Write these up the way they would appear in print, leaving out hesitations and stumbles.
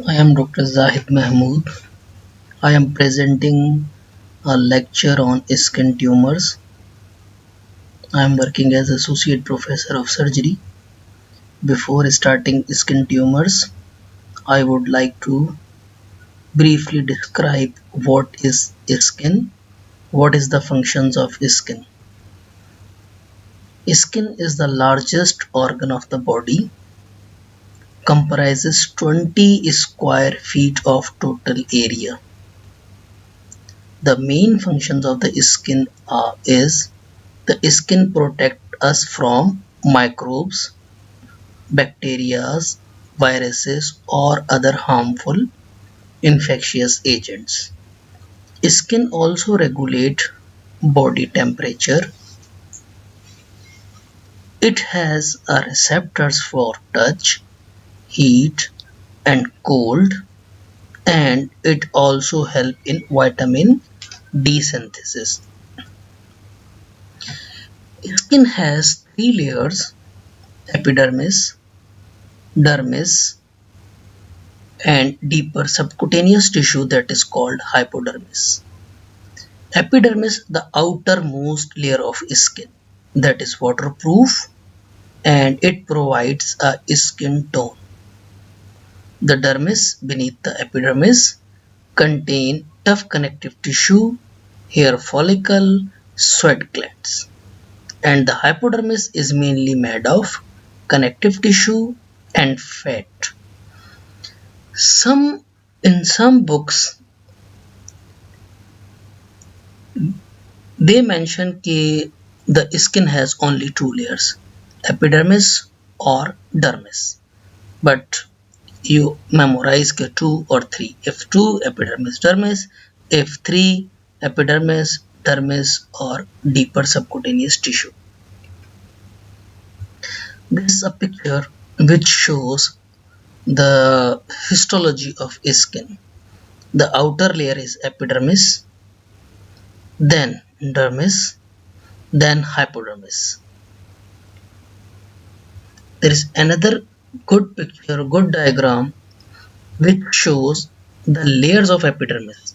I am Dr. Zahid Mahmood. I am presenting a lecture on skin tumors. I am working as Associate Professor of Surgery. Before starting skin tumors, I would like to briefly describe what is skin, what is the functions of skin. Skin is the largest organ of the body, comprises 20 square feet of total area. The main functions of the skin is the skin protects us from microbes, bacteria, viruses, or other harmful infectious agents. Skin also regulates body temperature. It has a receptors for touch, heat, and cold, and it also helps in vitamin D synthesis. Skin has three layers: epidermis, dermis, and deeper subcutaneous tissue that is called hypodermis. Epidermis, the outermost layer of skin, that is waterproof and it provides a skin tone. The dermis beneath the epidermis contain tough connective tissue, hair follicle, sweat glands, and the hypodermis is mainly made of connective tissue and fat. Some in some books they mention that the skin has only two layers, epidermis or dermis. But you memorize two or three. If two, epidermis, dermis. If three, epidermis, dermis, or deeper subcutaneous tissue. This is a picture which shows the histology of skin. The outer layer is epidermis, then dermis, then hypodermis. There is another good picture, good diagram which shows the layers of epidermis.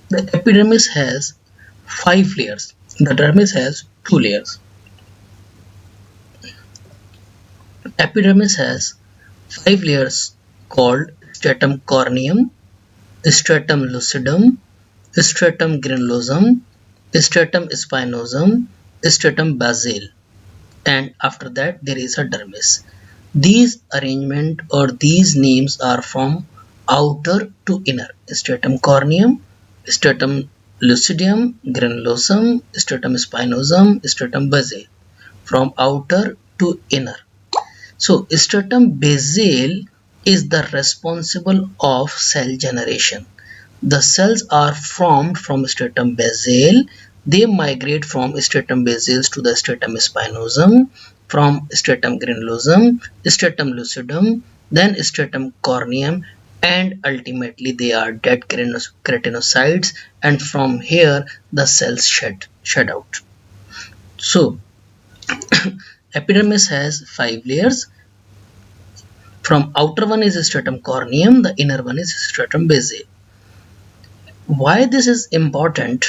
The epidermis has 5 layers. The dermis has 2 layers. Epidermis has 5 layers called stratum corneum, stratum lucidum, stratum granulosum, stratum spinosum, stratum basale, and after that there is a dermis. These arrangement or these names are from outer to inner: stratum corneum, stratum lucidum, granulosum, stratum spinosum, stratum basale, from outer to inner. So stratum basale is the responsible of cell generation. The cells are formed from stratum basale. They migrate from stratum basale to the stratum spinosum, from stratum granulosum, stratum lucidum, then stratum corneum, and ultimately they are dead keratinocytes, and from here the cells shed out. So epidermis has 5 layers. From outer one is stratum corneum, the inner one is stratum basale. Why this is important?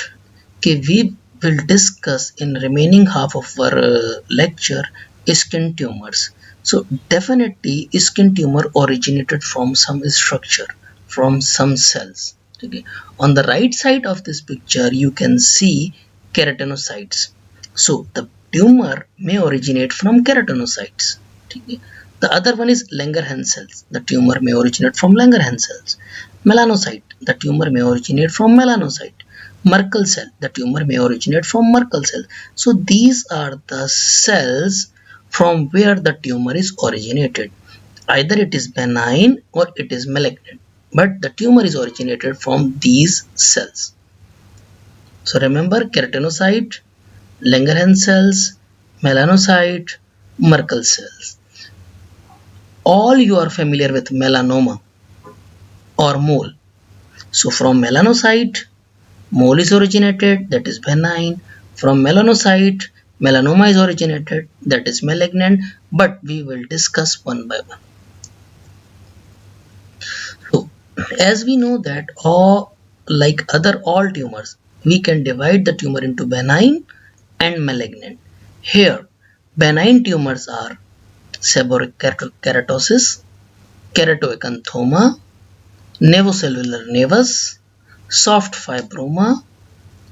We will discuss in remaining half of our lecture skin tumors. So definitely skin tumor originated from some structure, from some cells. Okay. On the right side of this picture you can see keratinocytes. So the tumor may originate from keratinocytes. Okay. The other one is Langerhans cells. The tumor may originate from Langerhans cells. Melanocyte. The tumor may originate from melanocyte. Merkel cell. The tumor may originate from Merkel cell. So these are the cells from where the tumor is originated. Either it is benign or it is malignant. But the tumor is originated from these cells. So remember, keratinocyte, Langerhans cells, melanocyte, Merkel cells. All you are familiar with melanoma or mole. So from melanocyte, mole is originated, that is benign. From melanocyte, melanoma is originated, that is malignant. But we will discuss one by one. As we know that like all tumors, we can divide the tumor into benign and malignant. Here, benign tumors are seborrheic keratosis, keratoacanthoma, nevocellular nevus, soft fibroma,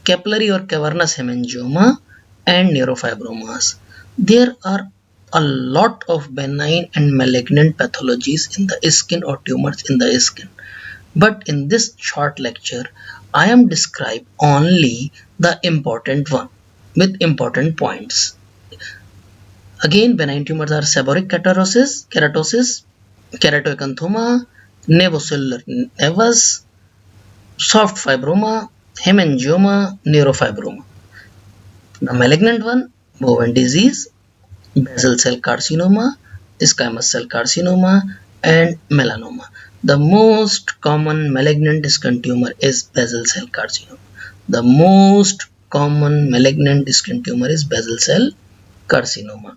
capillary or cavernous hemangioma, and neurofibromas. There are a lot of benign and malignant pathologies in the skin or tumors in the skin. But in this short lecture, I am describe only the important one with important points. Again, benign tumors are seborrheic keratosis, keratoacanthoma, nevocellular nevus, soft fibroma, hemangioma, neurofibroma. The malignant one, bovine disease, basal cell carcinoma, squamous cell carcinoma, and melanoma. The most common malignant skin tumor is basal cell carcinoma. The most common malignant skin tumor is basal cell carcinoma.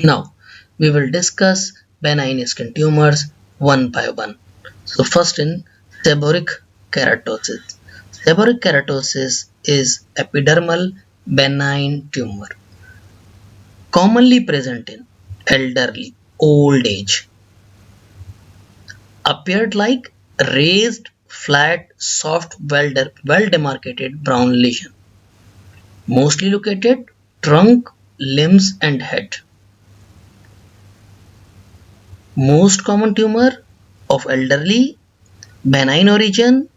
Now, we will discuss benign skin tumors one by one. So first in seborrheic keratosis. Seborrheic keratosis is epidermal benign tumor commonly present in elderly old age. Appeared like raised, flat, soft, well demarcated brown lesion. Mostly located trunk, limbs and head. Most common tumor of elderly, benign origin,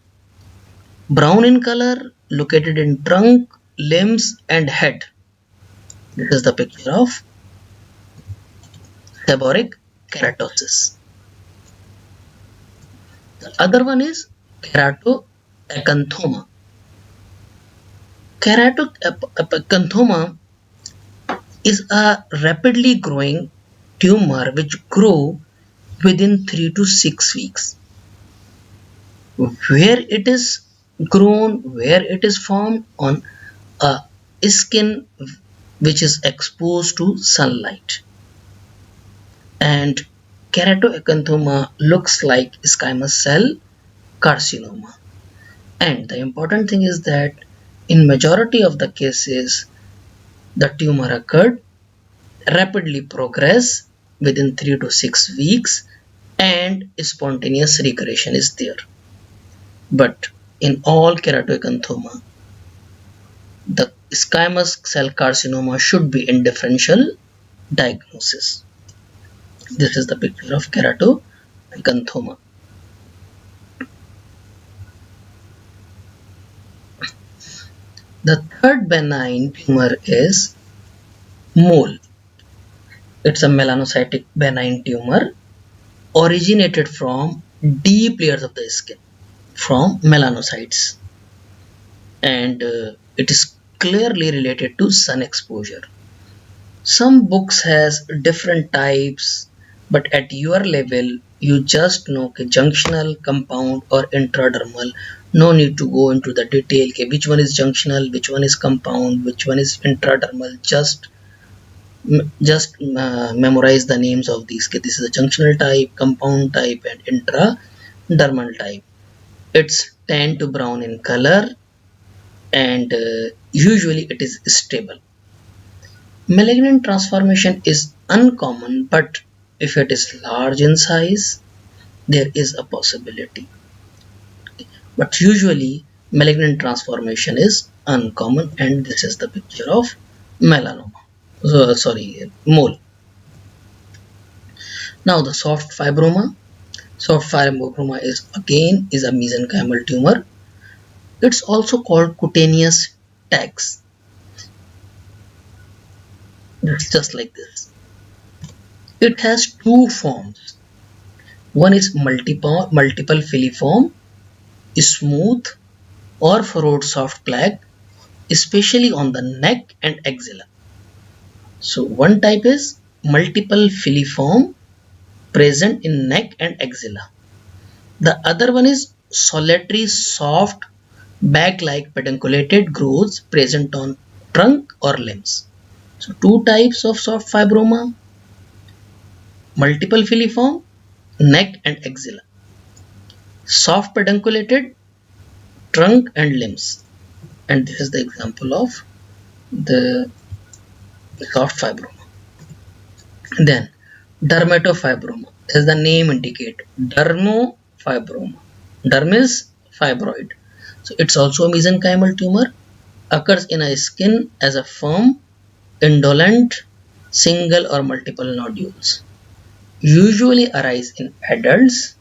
brown in color, located in trunk, limbs and head. This is the picture of seborrheic keratosis. The other one is keratoacanthoma. Keratoacanthoma is a rapidly growing tumor which grows within 3 to 6 weeks. Where it is grown, where it is formed on a skin which is exposed to sunlight. And keratoacanthoma looks like squamous cell carcinoma. And the important thing is that in majority of the cases, the tumor occurred, rapidly progress within 3 to 6 weeks, and spontaneous regression is there. But in all keratoacanthoma, the squamous cell carcinoma should be in differential diagnosis. This is the picture of keratoacanthoma. The third benign tumor is mole. It's a melanocytic benign tumor originated from deep layers of the skin, from melanocytes, and it is clearly related to sun exposure. Some books has different types, but at your level you just know कि junctional, compound or intradermal. No need to go into the detail कि which one is junctional, which one is compound, which one is intradermal. Just memorize the names of these. This is a junctional type, compound type and intradermal type. It's tan to brown in color and usually it is stable. Malignant transformation is uncommon, but if it is large in size, there is a possibility. But usually malignant transformation is uncommon, and this is the picture of melanoma. Mole. Now the soft fibroma. Soft fibroma is a mesenchymal tumor. It's also called cutaneous tags. It's just like this. It has two forms. One is multiple filiform, smooth or furrowed soft plaque, especially on the neck and axilla. So one type is multiple filiform present in neck and axilla. The other one is solitary soft bag-like pedunculated growths present on trunk or limbs. So two types of soft fibroma: multiple filiform, neck and axilla. soft pedunculated trunk and limbs. And this is the example of the soft fibroma. Then dermatofibroma, as the name indicate, dermofibroma. Derm is fibroid. So it's also a mesenchymal tumor, occurs in a skin as a firm, indolent, single or multiple nodules. Usually arise in adults,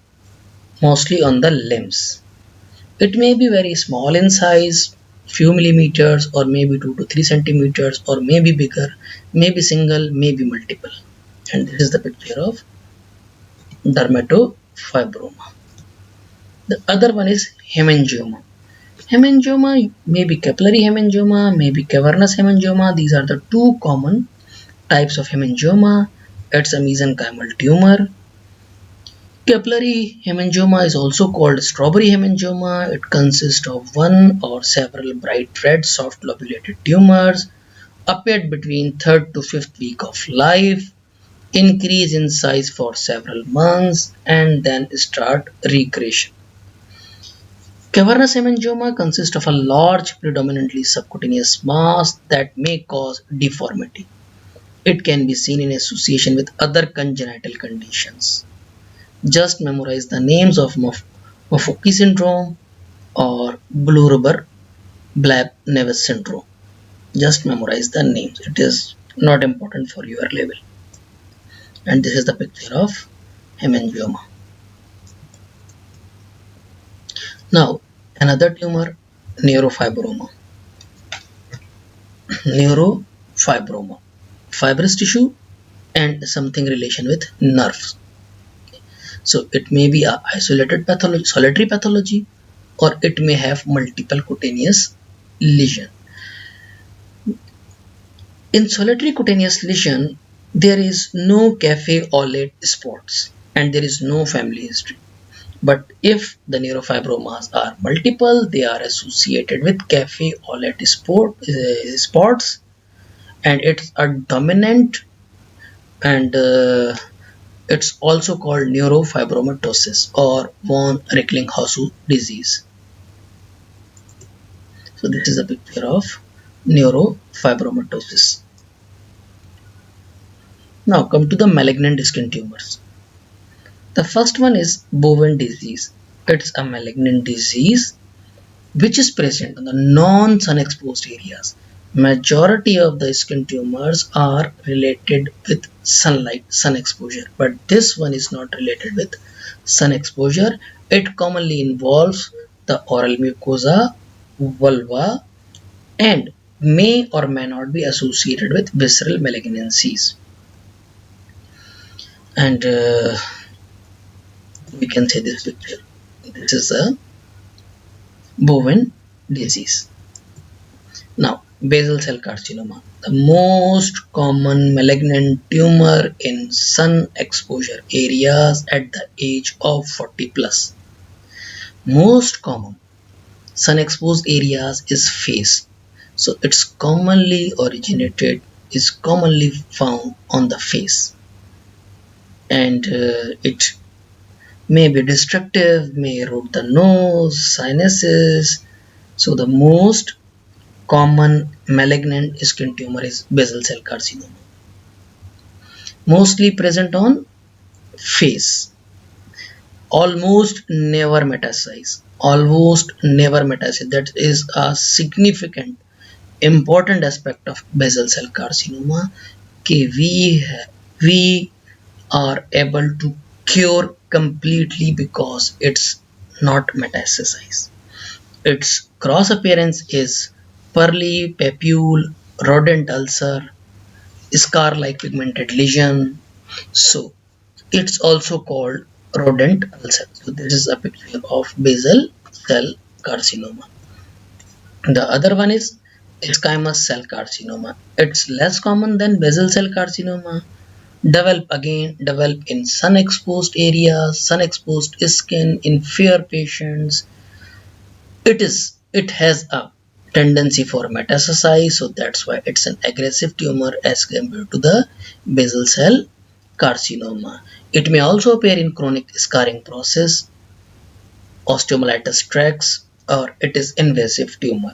mostly on the limbs. It may be very small in size, few millimeters, or maybe 2 to 3 centimeters, or maybe bigger, maybe single, maybe multiple. And this is the picture of dermatofibroma. The other one is hemangioma. Hemangioma may be capillary hemangioma, may be cavernous hemangioma. These are the two common types of hemangioma. It's a mesenchymal tumor. Capillary hemangioma is also called strawberry hemangioma. It consists of one or several bright red soft lobulated tumors, appeared between 3rd to 5th week of life, increase in size for several months, and then start regression. Cavernous hemangioma consists of a large, predominantly subcutaneous mass that may cause deformity. It can be seen in association with other congenital conditions. Just memorize the names of Maffucci syndrome or blue rubber blab Neves syndrome. Just memorize the names. It is not important for your level. And this is the picture of hemangioma. Now, another tumor, neurofibroma. Neurofibroma, fibrous tissue and something relation with nerves. So it may be a isolated pathology, solitary pathology, or it may have multiple cutaneous lesion. In solitary cutaneous lesion, there is no cafe au lait spots and there is no family history. But if the neurofibromas are multiple, they are associated with cafe au lait spots, and it's a dominant, and it's also called neurofibromatosis or von Recklinghausen disease. So this is a picture of neurofibromatosis. Now come to the malignant skin tumors. The first one is bovine disease. It's a malignant disease which is present in the non-sun exposed areas. Majority of the skin tumors are related with sunlight, sun exposure, but this one is not related with sun exposure. It commonly involves the oral mucosa, vulva, and may or may not be associated with visceral malignancies. And we can say this picture. This is a bovine disease. Now, basal cell carcinoma, the most common malignant tumor in sun exposure areas at the age of 40 plus. Most common sun exposed areas is face. So it's commonly found on the face, and it may be destructive, may erode the nose, sinuses. So the most common malignant skin tumor is basal cell carcinoma, mostly present on face, almost never metastasize. That is a significant important aspect of basal cell carcinoma. We are able to cure completely because it's not metastasized. Its cross appearance is pearly papule, rodent ulcer, scar-like pigmented lesion. So it's also called rodent ulcer. So this is a picture of basal cell carcinoma. The other one is squamous cell carcinoma. It's less common than basal cell carcinoma. Develop in sun exposed areas, sun exposed skin in fair patients. It has a tendency for metastasize, so that's why it's an aggressive tumor as compared to the basal cell carcinoma. It may also appear in chronic scarring process. osteomyelitis tracts, or it is invasive tumor.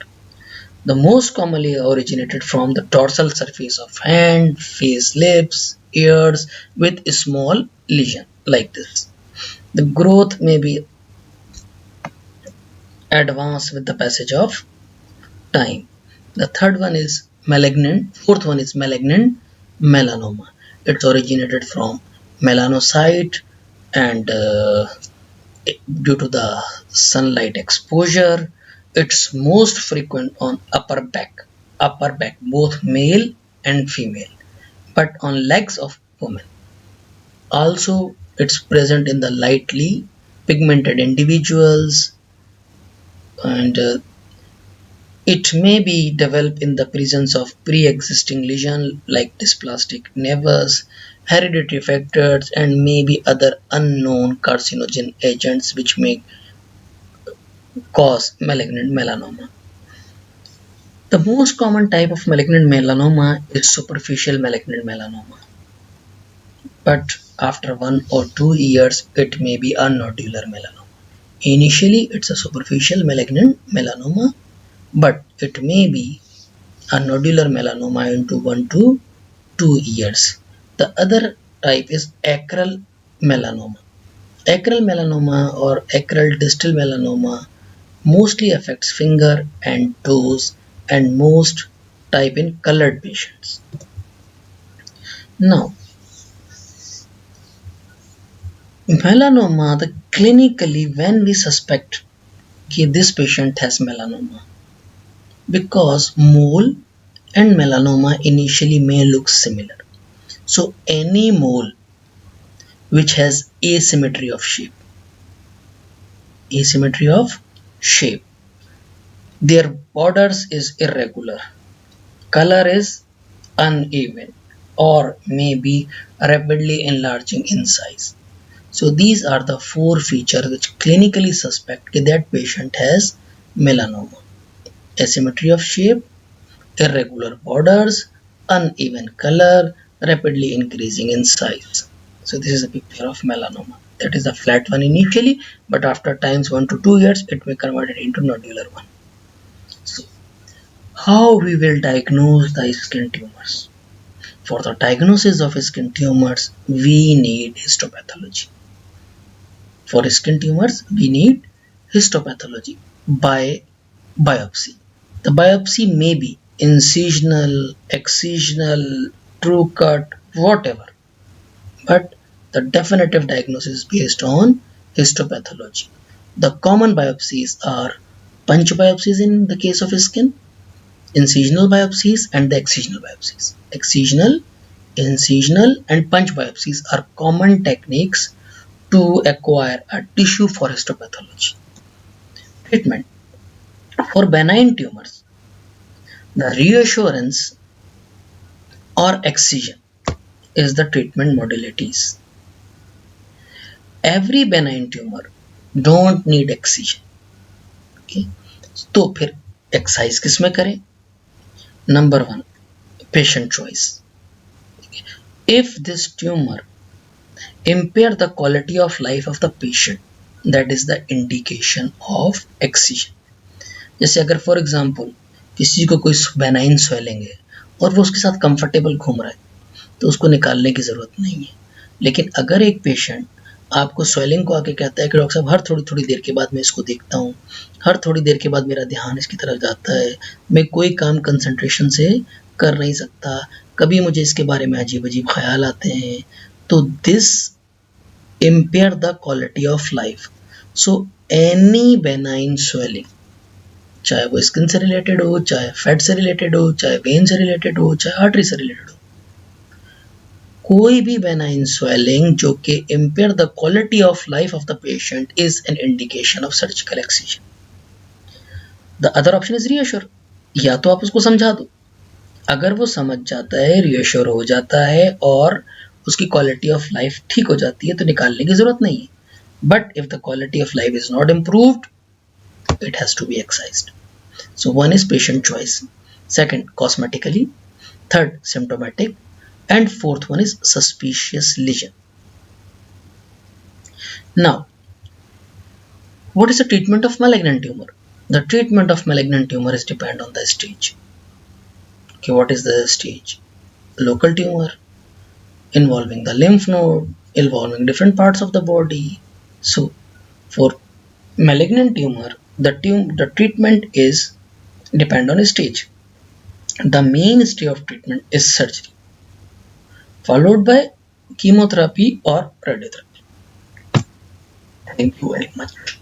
The most commonly originated from the dorsal surface of hand, face, lips, ears with a small lesion like this. The growth may be advanced with the passage of time. The third one is malignant, fourth one is malignant melanoma. It's originated from melanocyte and due to the sunlight exposure, it's most frequent on upper back, both male and female, but on legs of women. Also, it's present in the lightly pigmented individuals, and it may be developed in the presence of pre-existing lesion like dysplastic nevus, hereditary factors, and maybe other unknown carcinogen agents which may cause malignant melanoma. The most common type of malignant melanoma is superficial malignant melanoma, but after 1 or 2 years, it may be a nodular melanoma. Initially, it's a superficial malignant melanoma, but it may be a nodular melanoma into 1 to 2 years. The other type is acral melanoma. Acral melanoma or acral distal melanoma mostly affects finger and toes and most type in colored patients. Now, melanoma, the clinically when we suspect that this patient has melanoma, because mole and melanoma initially may look similar. So any mole which has asymmetry of shape, their borders is irregular, color is uneven, or may be rapidly enlarging in size. So these are the four features which clinically suspect that patient has melanoma: asymmetry of shape, irregular borders, uneven color, rapidly increasing in size. So this is a picture of melanoma. That is a flat one initially, but after times 1 to 2 years, it may convert it into nodular one. So how we will diagnose the skin tumors? For the diagnosis of skin tumors, we need histopathology. For skin tumors, we need histopathology by biopsy. The biopsy may be incisional, excisional, true cut, whatever, but the definitive diagnosis is based on histopathology. The common biopsies are punch biopsies in the case of skin, incisional biopsies, and the excisional biopsies. Excisional, incisional, and punch biopsies are common techniques to acquire a tissue for histopathology. Treatment for benign tumors, the reassurance or excision is the treatment modalities. Every benign tumor don't need excision. Okay? तो फिर excise किस में करें? Number 1, patient choice. If this tumor impair the quality of life of the patient, that is the indication of excision. जैसे अगर for example किसी को कोई बेनाइन स्वेलिंग है और वो उसके साथ कंफर्टेबल घूम रहा है तो उसको निकालने की ज़रूरत नहीं है. लेकिन अगर एक पेशेंट आपको स्वेलिंग को आके कहता है कि डॉक्टर साहब हर थोड़ी थोड़ी देर के बाद मैं इसको देखता हूँ, हर थोड़ी देर के बाद मेरा ध्यान इसकी तरफ जाता है, मैं कोई काम कंसंट्रेशन से कर नहीं सकता, कभी मुझे इसके बारे में अजीब अजीब ख्याल आते हैं, तो this impair the quality of life. So any benign swelling, चाहे वो स्किन से रिलेटेड हो, चाहे फैट से रिलेटेड हो, चाहे वेन से रिलेटेड हो, चाहे आर्टरी से रिलेटेड हो, कोई भी बेनाइन स्वेलिंग जो कि impair the quality of life of the patient is an indication of surgical excision. The other option is reassure. या तो आप उसको समझा दो, अगर वो समझ जाता है, रीअश्योर हो जाता है और उसकी क्वालिटी ऑफ लाइफ ठीक हो जाती है तो निकालने की जरूरत नहीं है. But if the quality of life is not improved, it has to be excised. So one is patient choice, second cosmetically, third symptomatic, and fourth one is suspicious lesion. Now What is the treatment of malignant tumor? The treatment of malignant tumor is depend on the stage. Okay, what is the stage? Local tumor involving the lymph node, involving different parts of the body. So for malignant tumor, the treatment is depend on stage. The mainstay of treatment is surgery, followed by chemotherapy or radiotherapy. Thank you very much.